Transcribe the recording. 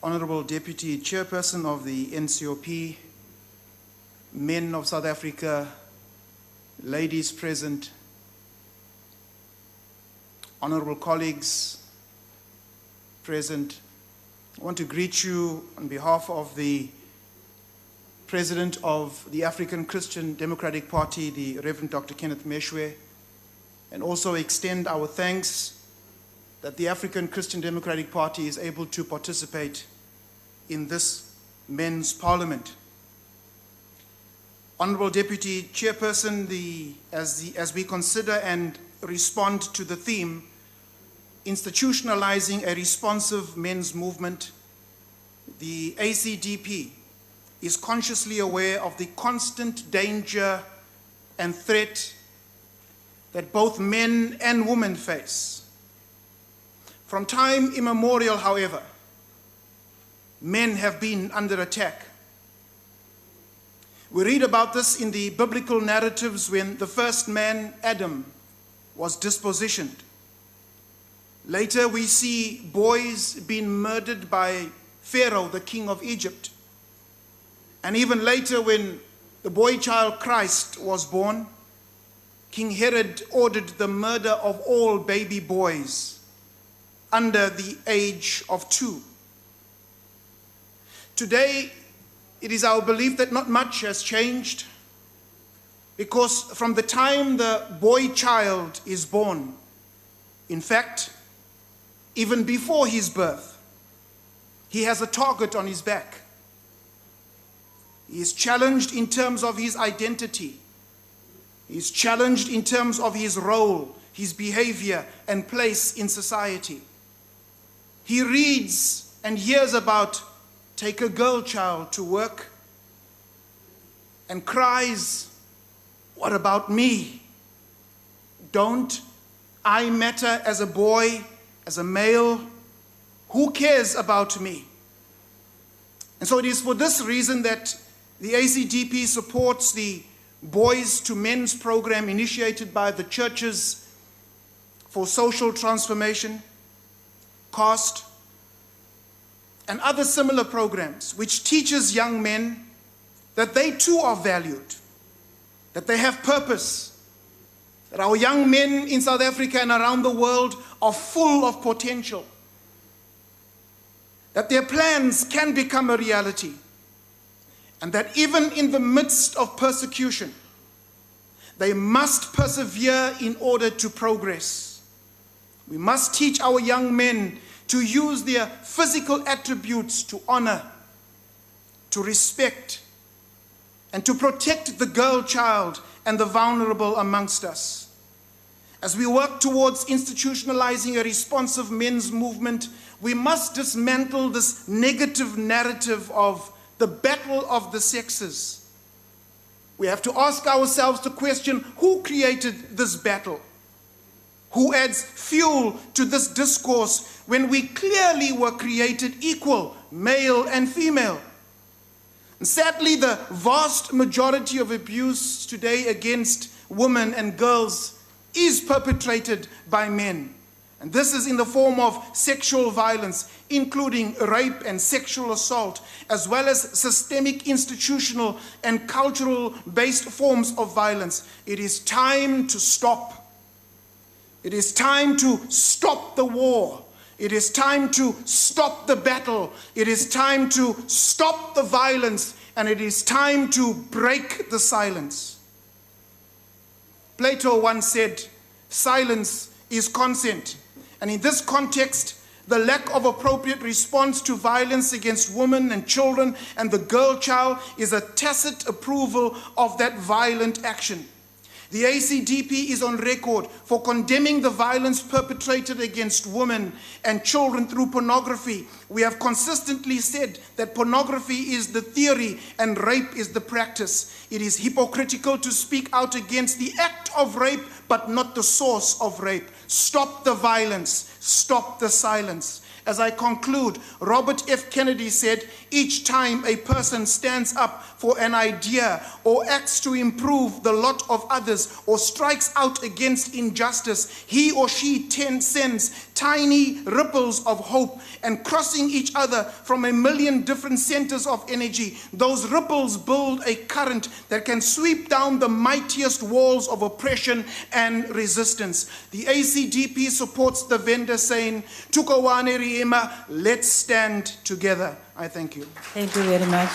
Honorable Deputy Chairperson of the NCOP, men of South Africa, ladies present, honorable colleagues present, I want to greet you on behalf of the President of the African Christian Democratic Party, the Reverend Dr. Kenneth Meshwe, and also extend our thanks that the African Christian Democratic Party is able to participate in this men's parliament. Honorable Deputy Chairperson, as we consider and respond to the theme, institutionalizing a responsive men's movement, the ACDP is consciously aware of the constant danger and threat that both men and women face. From time immemorial, however, men have been under attack. We read about this in the biblical narratives when the first man, Adam, was dispositioned. Later, we see boys being murdered by Pharaoh, the king of Egypt. And even later, when the boy child Christ was born, King Herod ordered the murder of all baby boys under the age of 2. Today, it is our belief that not much has changed, because from the time the boy child is born, in fact, even before his birth, he has a target on his back. He is challenged in terms of his identity. He is challenged in terms of his role, his behavior, and place in society. He reads and hears about take a girl child to work and cries, "What about me? Don't I matter as a boy, as a male? Who cares about me?" And so it is for this reason that the ACDP supports the Boys to Men's program initiated by the Churches for Social Transformation, CAST, and other similar programs, which teaches young men that they too are valued, that they have purpose, that our young men in South Africa and around the world are full of potential, that their plans can become a reality, and that even in the midst of persecution, they must persevere in order to progress. We must teach our young men to use their physical attributes to honor, to respect, and to protect the girl child and the vulnerable amongst us. As we work towards institutionalizing a responsive men's movement, we must dismantle this negative narrative of the battle of the sexes. We have to ask ourselves the question, who created this battle? Who adds fuel to this discourse when we clearly were created equal, male and female? And sadly, the vast majority of abuse today against women and girls is perpetrated by men. And this is in the form of sexual violence, including rape and sexual assault, as well as systemic, institutional, and cultural-based forms of violence. It is time to stop. It is time to stop the war. It is time to stop the battle. It is time to stop the violence. And it is time to break the silence. Plato once said, "Silence is consent." And in this context, the lack of appropriate response to violence against women and children and the girl child is a tacit approval of that violent action. The ACDP is on record for condemning the violence perpetrated against women and children through pornography. We have consistently said that pornography is the theory and rape is the practice. It is hypocritical to speak out against the act of rape, but not the source of rape. Stop the violence. Stop the silence. As I conclude, Robert F. Kennedy said, each time a person stands up for an idea or acts to improve the lot of others or strikes out against injustice, he or she sends tiny ripples of hope, and crossing each other from a million different centers of energy, those ripples build a current that can sweep down the mightiest walls of oppression and resistance. The ACDP supports the vendor saying, Tukawane Riema, let's stand together. I thank you. Thank you very much.